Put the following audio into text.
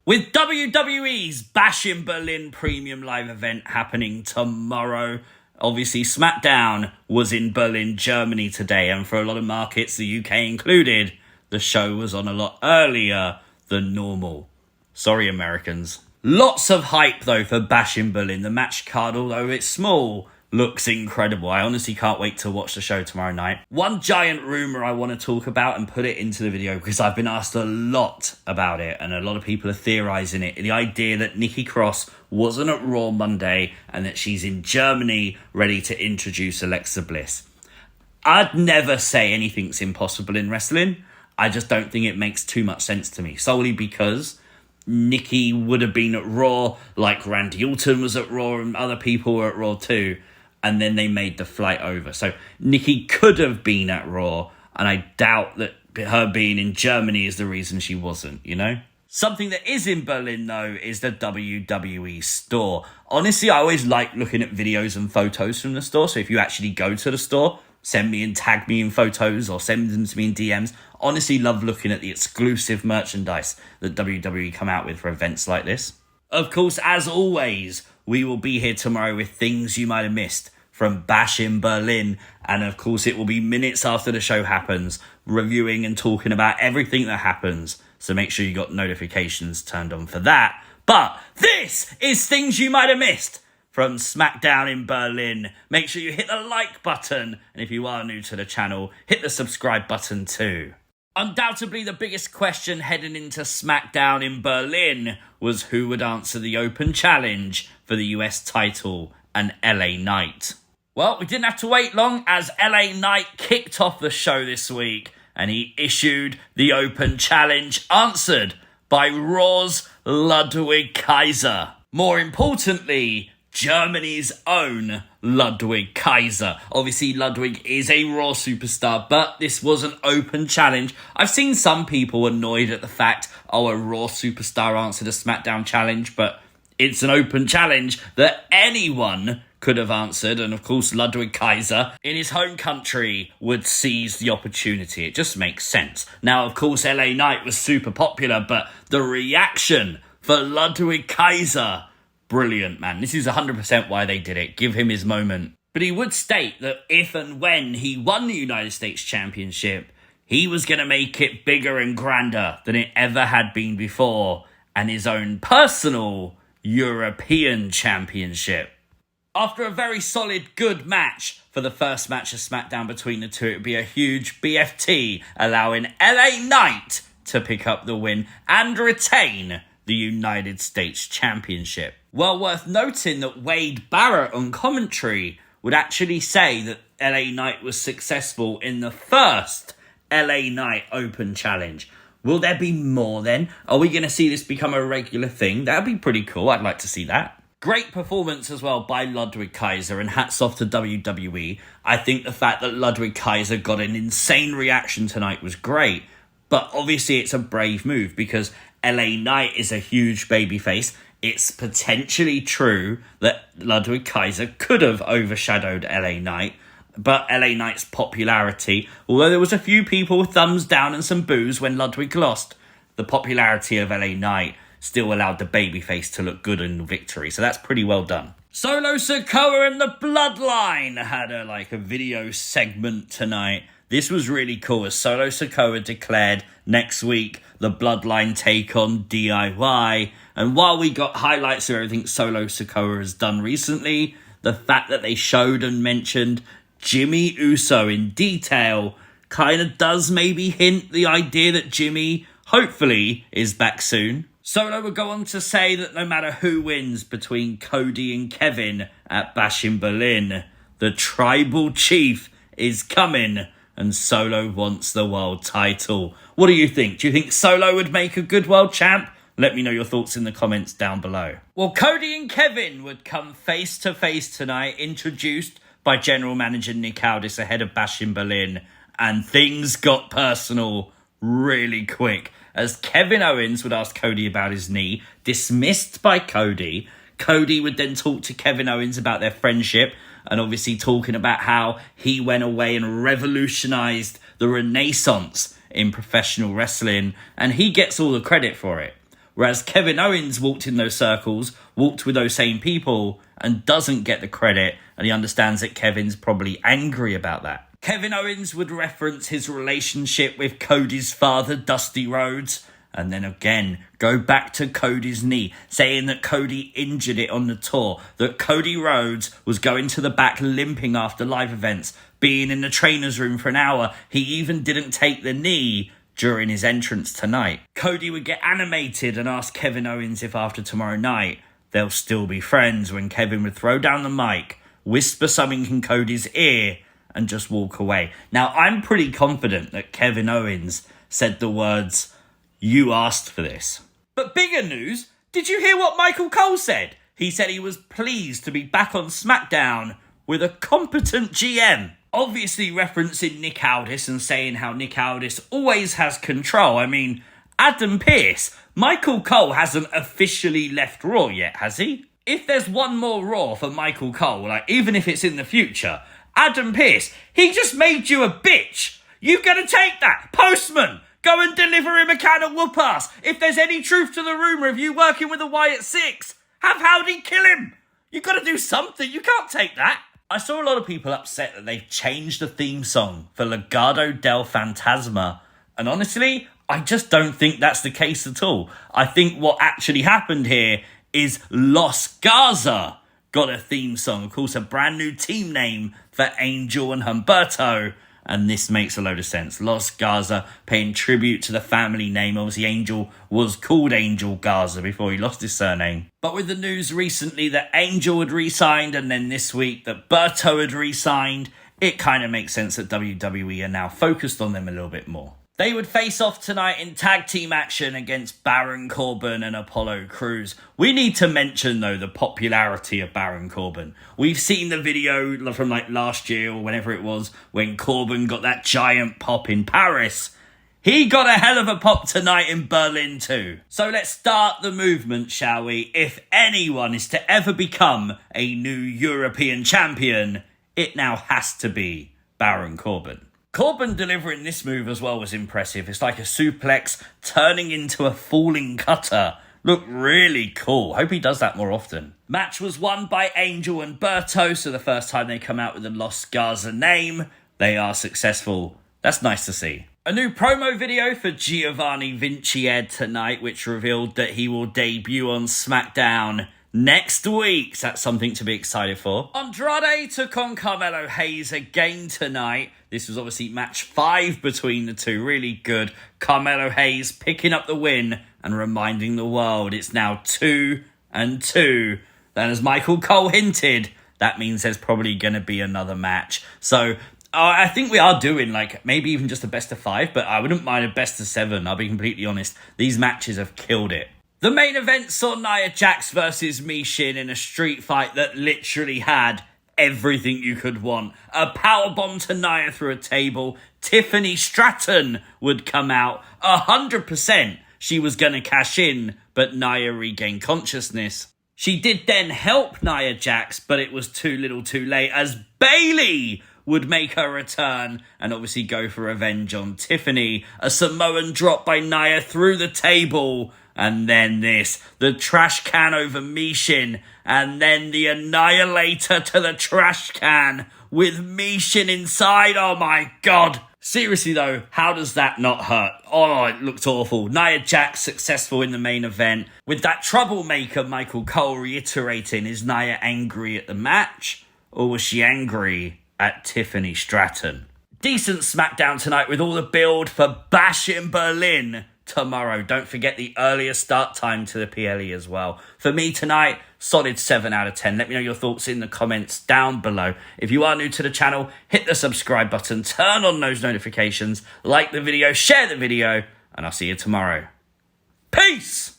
With WWE's Bash in Berlin premium live event happening tomorrow, obviously SmackDown was in Berlin, Germany today, and for a lot of markets, the UK included, the show was on a lot earlier than normal. Sorry, Americans. Lots of hype, though, for Bash in Berlin. The match card, although it's small, looks incredible. I honestly can't wait to watch the show tomorrow night. One giant rumour I want to talk about and put it into the video because I've been asked a lot about it and a lot of people are theorising it. The idea that Nikki Cross wasn't at Raw Monday and that she's in Germany ready to introduce Alexa Bliss. I'd never say anything's impossible in wrestling. I just don't think it makes too much sense to me, solely because Nikki would have been at Raw, like Randy Orton was at Raw and other people were at Raw too, and then they made the flight over. So Nikki could have been at Raw, and I doubt that her being in Germany is the reason she wasn't, you know? Something that is in Berlin, though, is the WWE store. Honestly, I always like looking at videos and photos from the store, so if you actually go to the store, send me and tag me in photos or send them to me in DMs. Honestly, love looking at the exclusive merchandise that WWE come out with for events like this. Of course, as always, we will be here tomorrow with things you might have missed from Bash in Berlin. And of course, it will be minutes after the show happens, reviewing and talking about everything that happens. So make sure you got notifications turned on for that. But this is things you might have missed from SmackDown in Berlin. Make sure you hit the like button. And if you are new to the channel, hit the subscribe button too. Undoubtedly, the biggest question heading into SmackDown in Berlin was who would answer the open challenge for the US title and LA Knight. Well, we didn't have to wait long as LA Knight kicked off the show this week and he issued the open challenge answered by Raw's Ludwig Kaiser. More importantly, Germany's own Ludwig Kaiser. Obviously, Ludwig is a Raw superstar, but this was an open challenge. I've seen some people annoyed at the fact, a Raw superstar answered a SmackDown challenge, but it's an open challenge that anyone could have answered. And of course, Ludwig Kaiser, in his home country, would seize the opportunity. It just makes sense. Now, of course, LA Knight was super popular, but the reaction for Ludwig Kaiser, brilliant, man. This is 100% why they did it. Give him his moment. But he would state that if and when he won the United States Championship, he was going to make it bigger and grander than it ever had been before, and his own personal European Championship. After a very solid, good match for the first match of SmackDown between the two, it would be a huge BFT, allowing LA Knight to pick up the win and retain the United States Championship. Well worth noting that Wade Barrett on commentary would actually say that LA Knight was successful in the first LA Knight Open Challenge. Will there be more then? Are we going to see this become a regular thing? That would be pretty cool. I'd like to see that. Great performance as well by Ludwig Kaiser, and hats off to WWE. I think the fact that Ludwig Kaiser got an insane reaction tonight was great, but obviously it's a brave move because LA Knight is a huge babyface. It's potentially true that Ludwig Kaiser could have overshadowed LA Knight, but LA Knight's popularity, although there was a few people with thumbs down and some boos when Ludwig lost, the popularity of LA Knight still allowed the babyface to look good in victory. So that's pretty well done. Solo Sikoa and the Bloodline had a video segment tonight. This was really cool as Solo Sikoa declared next week the Bloodline take on DIY. And while we got highlights of everything Solo Sikoa has done recently, the fact that they showed and mentioned Jimmy Uso in detail kind of does maybe hint the idea that Jimmy, hopefully, is back soon. Solo would go on to say that no matter who wins between Cody and Kevin at Bash in Berlin, the tribal chief is coming and Solo wants the world title. What do you think? Do you think Solo would make a good world champ? Let me know your thoughts in the comments down below. Well, Cody and Kevin would come face to face tonight, introduced by General Manager Nick Aldis ahead of Bash in Berlin, and things got personal really quick as Kevin Owens would ask Cody about his knee, dismissed by Cody. Cody would then talk to Kevin Owens about their friendship and obviously talking about how he went away and revolutionized the renaissance in professional wrestling, and he gets all the credit for it. Whereas Kevin Owens walked in those circles, walked with those same people, and doesn't get the credit, and he understands that Kevin's probably angry about that. Kevin Owens would reference his relationship with Cody's father, Dusty Rhodes, and then again go back to Cody's knee, saying that Cody injured it on the tour, that Cody Rhodes was going to the back limping after live events, being in the trainer's room for an hour. He even didn't take the knee during his entrance tonight. Cody would get animated and ask Kevin Owens if after tomorrow night they'll still be friends, when Kevin would throw down the mic, whisper something in Cody's ear, and just walk away. Now, I'm pretty confident that Kevin Owens said the words, "You asked for this." But bigger news, did you hear what Michael Cole said? He said he was pleased to be back on SmackDown with a competent GM. Obviously referencing Nick Aldis and saying how Nick Aldis always has control. I mean, Adam Pearce, Michael Cole hasn't officially left Raw yet, has he? If there's one more Raw for Michael Cole, like even if it's in the future, Adam Pearce, he just made you a bitch. You gonna take that? Postman, go and deliver him a can of whoop-ass. If there's any truth to the rumour of you working with the Wyatt Six, have Howdy kill him. You gotta do something. You can't take that. I saw a lot of people upset that they've changed the theme song for Legado del Fantasma. And honestly, I just don't think that's the case at all. I think what actually happened here is Los Garza got a theme song. Of course, a brand new team name for Angel and Humberto. And this makes a load of sense. Los Garza paying tribute to the family name. Obviously, Angel was called Angel Garza before he lost his surname. But with the news recently that Angel had re-signed, and then this week that Berto had re-signed, it kind of makes sense that WWE are now focused on them a little bit more. They would face off tonight in tag team action against Baron Corbin and Apollo Crews. We need to mention, though, the popularity of Baron Corbin. We've seen the video from like last year or whenever it was when Corbin got that giant pop in Paris. He got a hell of a pop tonight in Berlin too. So let's start the movement, shall we? If anyone is to ever become a new European champion, it now has to be Baron Corbin. Corbin delivering this move as well was impressive. It's like a suplex turning into a falling cutter. Looked really cool. Hope he does that more often. Match was won by Angel and Berto, so the first time they come out with the Los Garza name, they are successful. That's nice to see. A new promo video for Giovanni Vinci aired tonight, which revealed that he will debut on SmackDown next week. So that's something to be excited for. Andrade took on Carmelo Hayes again tonight. This was obviously match 5 between the two. Really good. Carmelo Hayes picking up the win and reminding the world it's now 2-2. Then as Michael Cole hinted, that means there's probably going to be another match. So I think we are doing like maybe even just a best of 5, but I wouldn't mind a best of 7. I'll be completely honest. These matches have killed it. The main event saw Nia Jax versus Mishin in a street fight that literally had everything you could want. A powerbomb to Nia through a table. Tiffany Stratton would come out. 100% she was going to cash in, but Nia regained consciousness. She did then help Nia Jax, but it was too little too late as Bayley would make her return and obviously go for revenge on Tiffany. A Samoan drop by Nia through the table. And then this, the trash can over Mishin, and then the Annihilator to the trash can with Mishin inside. Oh my God. Seriously though, how does that not hurt? Oh, it looked awful. Nia Jax successful in the main event. With that troublemaker Michael Cole reiterating, is Nia angry at the match? Or was she angry at Tiffany Stratton? Decent SmackDown tonight with all the build for Bash in Berlin tomorrow. Don't forget the earlier start time to the PLE as well. For me tonight, solid 7 out of 10. Let me know your thoughts in the comments down below. If you are new to the channel, hit the subscribe button, turn on those notifications, like the video, share the video, and I'll see you tomorrow. Peace!